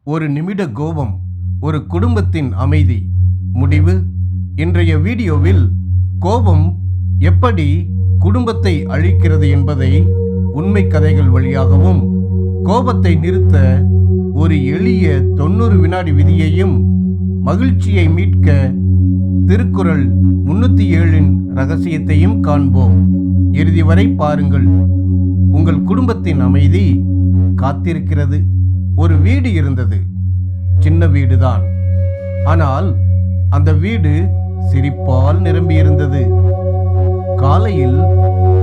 ஒரு நிமிட கோபம், ஒரு குடும்பத்தின் அமைதி. முடிவு. இன்றைய வீடியோவில் கோபம் எப்படி குடும்பத்தை அழிக்கிறது என்பதை உண்மை கதைகள் வழியாகவும், கோபத்தை நிறுத்த ஒரு எளிய 90 வினாடி விதியையும், மகிழ்ச்சியை மீட்க திருக்குறள் 307 ரகசியத்தையும் காண்போம். இறுதி வரை பாருங்கள். உங்கள் குடும்பத்தின் அமைதி காத்திருக்கிறது. ஒரு வீடு இருந்தது. சின்ன வீடுதான். ஆனால் அந்த வீடு சிரிப்பால் நிரம்பியிருந்தது. காலையில்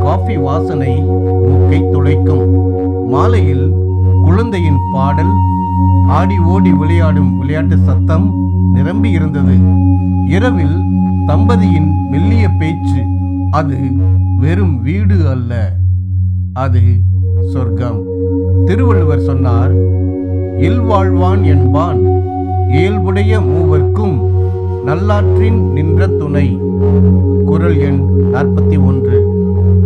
காஃபி வாசனை மூக்கை துளைக்கும். மாலையில் குழந்தையின் பாடல், ஆடி ஓடி விளையாடும் விளையாட்டு சத்தம் நிரம்பி இருந்தது. இரவில் தம்பதியின் மெல்லிய பேச்சு. அது வெறும் வீடு அல்ல, அது சொர்க்கம். திருவள்ளுவர் சொன்னார், இல்வாழ்வான் என்பான் இயல்புடைய மூவர்க்கும் நல்லாற்றின் நின்ற துணை. குறள் எண் 41.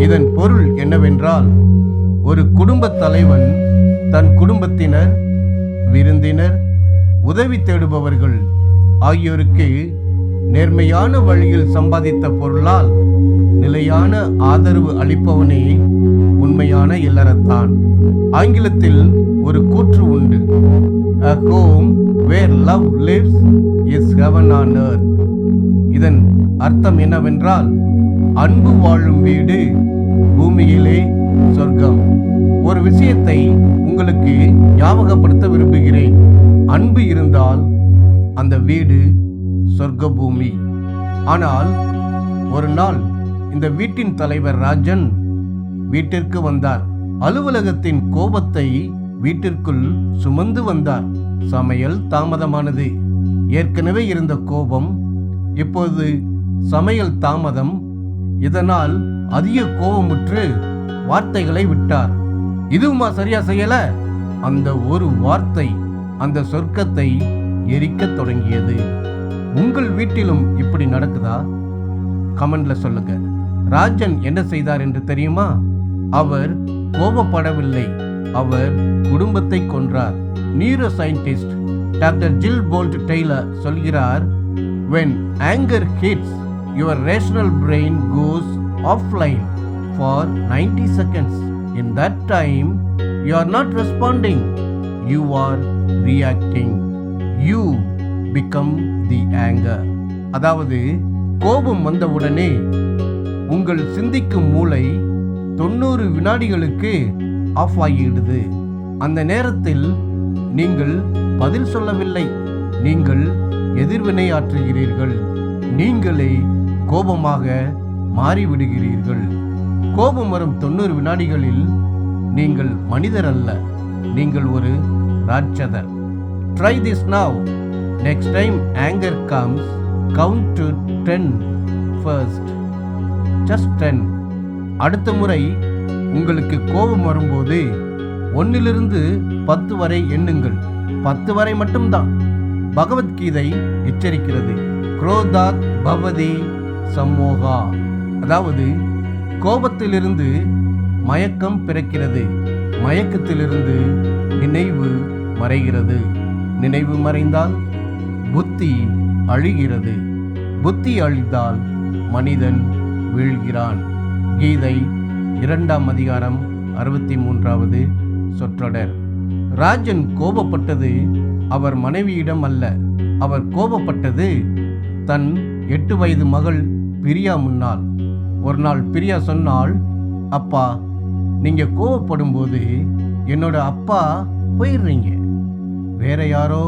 இதன் பொருள் என்னவென்றால், ஒரு குடும்ப தலைவன் தன் குடும்பத்தினர், விருந்தினர், உதவி தேடுபவர்கள் ஆகியோருக்கு நேர்மையான வழியில் சம்பாதித்த பொருளால் நிலையான ஆதரவு அளிப்பவனே உண்மையான இல்லறத்தான். ஆங்கிலத்தில் ஒரு கூற்று உண்டு, A home where love lives is heaven on earth. இதன் அர்த்தம் என்னவென்றால், அன்பு வாழும் வீடு பூமியிலே சொர்க்கம். ஒரு விஷயத்தை உங்களுக்கு ஞாபகப்படுத்த விரும்புகிறேன். அன்பு இருந்தால் அந்த வீடு சொர்க்க பூமி. ஆனால் ஒரு நாள் இந்த வீட்டின் தலைவர் ராஜன் வீட்டிற்கு வந்தார். அலுவலகத்தின் கோபத்தை வீட்டிற்குள் சுமந்து வந்தார். சமையல் தாமதமானது. ஏற்கனவே இருந்த கோபம், இப்போது சமையல் தாமதம். இதனால் அதிக கோபமுற்று வார்த்தைகளை விட்டார். இதுவுமா சரியா செய்யல? அந்த ஒரு வார்த்தை அந்த சொர்க்கத்தை எரிக்க தொடங்கியது. உங்கள் வீட்டிலும் இப்படி நடக்குதா? கமெண்ட்ல சொல்லுங்க. ராஜன் என்ன செய்தார் என்று தெரியுமா? அவர் கோபப்படவில்லை, அவர் குடும்பத்தை கொன்றார். நியூரோ சயின்டிஸ்ட் டாக்டர் ஜில் போல்ட் டெய்லர் சொல்கிறார், when anger hits, your rational brain goes offline for 90 seconds. In that time, you are not responding, you are reacting. You become the anger. அதாவது, கோபம் வந்தவுடனே உங்கள் சிந்திக்கும் மூளை 90 வினாடிகளுக்கு ஆஃப் ஆகிடுது. அந்த நேரத்தில் நீங்கள் பதில் சொல்லவில்லை, நீங்கள் எதிர்வினையாற்றுகிறீர்கள். நீங்களே கோபமாக மாறிவிடுகிறீர்கள். கோபம் வரும் 90 வினாடிகளில் நீங்கள் மனிதர் அல்ல, நீங்கள் ஒரு ராட்சதர். Try this now. Next time anger comes, count to 10 first. Just 10. அடுத்த முறை உங்களுக்கு கோபம் வரும்போது 1 to 10 வரை எண்ணுங்கள். 10 வரை மட்டும்தான். பகவத்கீதை எச்சரிக்கிறது, குரோதாத் பவதி சம்மோகா. அதாவது, கோபத்திலிருந்து மயக்கம் பிறக்கிறது, மயக்கத்திலிருந்து நினைவு மறைகிறது, நினைவு மறைந்தால் புத்தி அழிகிறது, புத்தி அழிந்தால் மனிதன் வீழ்கிறான். கீதை 2ஆம் அதிகாரம் 63வது சொற்றொடர். ராஜன் கோபப்பட்டது அவர் மனைவியிடம் அல்ல, அவர் கோபப்பட்டது தன் 8 வயது மகள் பிரியா முன்னால். ஒரு நாள் பிரியா சொன்னாள், அப்பா, நீங்க கோபப்படும் போது என்னோட அப்பா போயிடுறீங்க, வேற யாரோ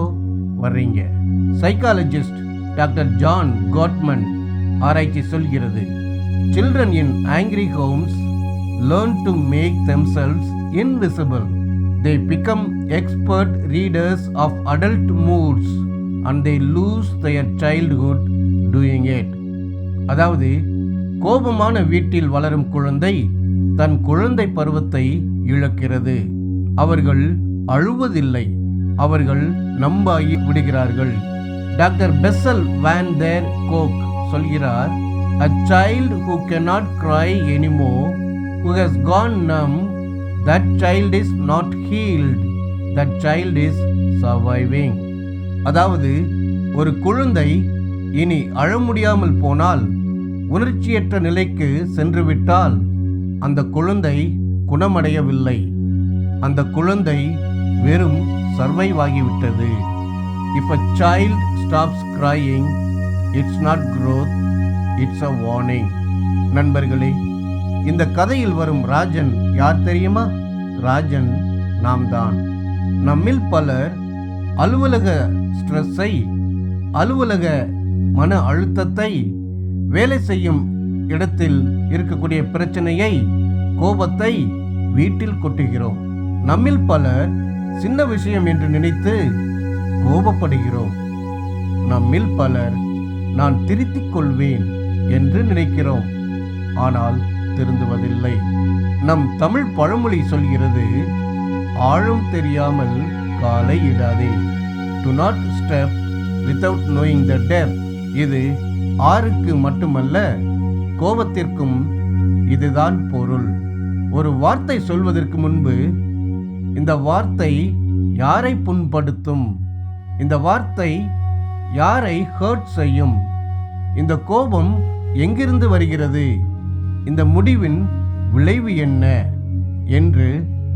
வர்றீங்க. சைக்காலஜிஸ்ட் டாக்டர் ஜான் காட்மன் ஆராய்ச்சி சொல்கிறது, children in angry homes learn to make themselves invisible. They become expert readers of adult moods and they lose their childhood doing it. அதாவது, கோபமான வீட்டில் வளரும் குழந்தை தன் குழந்தை பருவத்தை இழக்கிறது. அவர்கள் அழுவதில்லை, அவர்கள் நம்பாகி விடுகிறார்கள். டாக்டர் பெசல் வான் தேர் கோக் சொல்கிறார், a child who cannot cry anymore, who has gone numb, that child is not healed. that child is surviving. அதாவது ஒரு குழந்தை இனி அழ முடியாமல் போனால், உணர்ச்சியற்ற நிலைக்கு சென்றுவிட்டால் அந்த குழந்தை குணமடையவில்லை. அந்த குழந்தை வெறும் சர்வைவ் ஆகிவிட்டது. If a child stops crying, it's not growth, it's a warning. நண்பர்களே, இந்த கதையில் வரும் ராஜன் யார் தெரியுமா? ராஜன் நாம் தான். நம்மில் பலர் அலுவலக ஸ்ட்ரெஸ்ஸை, அலுவலக மன அழுத்தத்தை, வேலை செய்யும் இடத்தில் இருக்கக்கூடிய பிரச்சனையை, கோபத்தை வீட்டில் கொட்டுகிறோம். நம்மில் பலர் சின்ன விஷயம் என்று நினைத்து கோபப்படுகிறோம். நம்மில் பலர் நான் திருத்திக் கொள்வேன் என்று நினைக்கிறோம், ஆனால் திருந்துவதில்லை. நம் தமிழ் பழமொழி சொல்கிறது, ஆழம் தெரியாமல் காலை இடாதே. Do not step without knowing the depth. இது ஆருக்கு மட்டுமல்ல, கோபத்திற்கும் இதுதான் பொருள். ஒரு வார்த்தை சொல்வதற்கு முன்பு இந்த வார்த்தை யாரை புண்படுத்தும், இந்த வார்த்தை யாரை ஹர்ட் செய்யும், இந்த கோபம் எங்கிருந்து வருகிறது, இந்த முடிவின் விளைவு என்ன என்று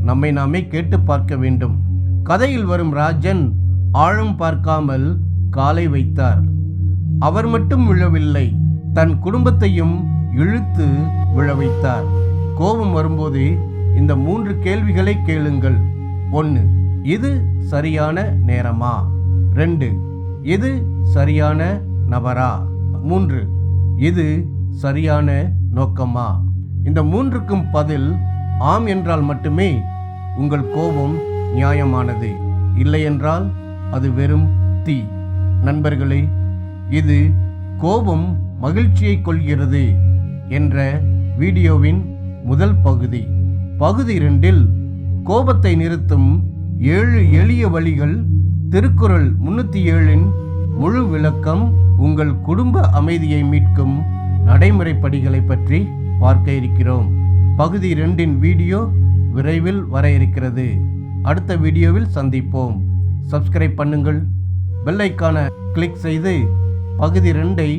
நம்மை நாமே கேட்டு பார்க்க வேண்டும். கதையில் வரும் ராஜன் ஆழம் பார்க்காமல் காலை வைத்தார். அவர் மட்டும் விழவில்லை, தன் குடும்பத்தையும் இழுத்து விழ வைத்தார். கோபம் வரும்போது இந்த 3 கேள்விகளை கேளுங்கள். 1. இது சரியான நேரமா? 2. இது சரியான நபரா? 3. இது சரியான நோக்கமா? இந்த 3க்கும் பதில் ஆம் என்றால் மட்டுமே உங்கள் கோபம் நியாயமானது, இல்லை என்றால் அது வெறும் தீ. நண்பர்களே, இது கோபம் மகிழ்ச்சியை கொள்கிறது என்ற வீடியோவின் முதல் பகுதி. பகுதி 2இல் கோபத்தை நிறுத்தும் 7 எளிய வழிகள், திருக்குறள் 307இன் முழு விளக்கம், உங்கள் குடும்ப அமைதியை மீட்கும் நடைமுறைப்படிகளை பற்றி பார்க்க இருக்கிறோம். பகுதி 2இன் வீடியோ விரைவில் வர இருக்கிறது. அடுத்த வீடியோவில் சந்திப்போம். சப்ஸ்கிரைப் பண்ணுங்கள், பெல் ஐக்கானை கிளிக் செய்து பகுதி 2ஐ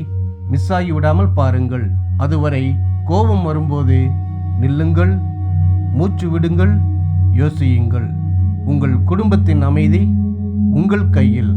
மிஸ் ஆகிவிடாமல் பாருங்கள். அதுவரை கோபம் வரும்போது நில்லுங்கள், மூச்சு விடுங்கள், யோசியுங்கள். உங்கள் குடும்பத்தின் அமைதி உங்கள் கையில்.